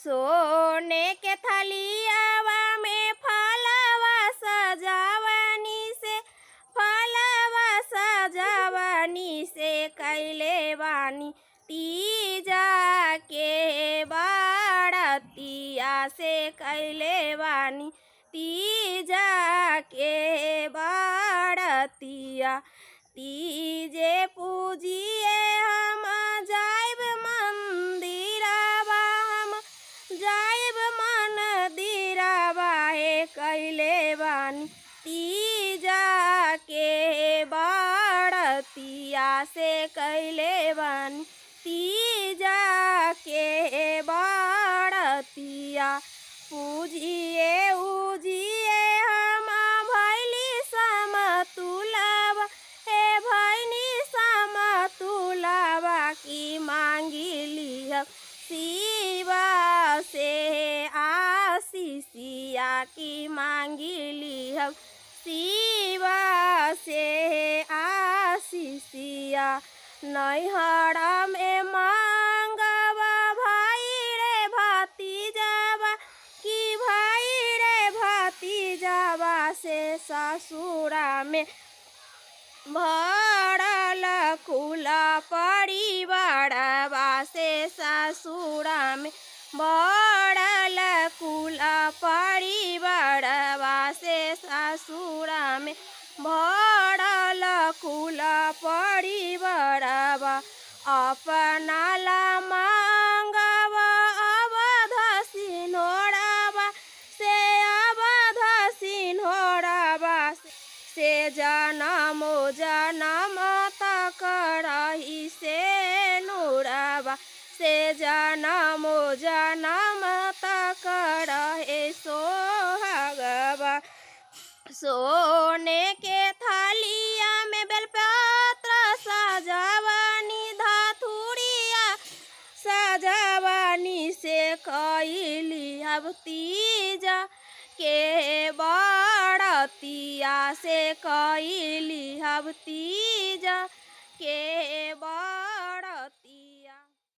सोने के थलियावा में फलवा सजावनी से, फलवा सजावनी से कैले बानी तीजा के बाड़तिया से कैले बानी तीजा के बाड़तिया। तीजे पूजिए हम जाइब मंदिरवा, हम जाइब मंदिरवा हे कैले बानी तीजा के बाड़तिया से कैले बानी तीजा के बाड़तिया। पूजिए उजिए हम भैली समतुलवा, हे भैनी समतुलवा की मांगी लिह शिवा से आशीषिया की मांगी लिह शिवा से आशीषिया। नैहर में मांगवा भाई रे भतीजावा की भाई रे भतीजावा से ससुरा में भरल खुला परिवारवा से ससुरा में भरल खुला परिवारवा से ससुरा में भरल खुला परिवारवा। अपना ला मांगवा अवध सिन्होरवा से, अवध सिन्होरवा से जनम जनम तक रही से नूरवा से जनम जनम तक रहे सोहागवा। सोने के थालिया में बेलपत्र सजावनी धतूरिया सजावनी से कैली अब तीजा के बाड़तिया से कैली अब तीजा के बा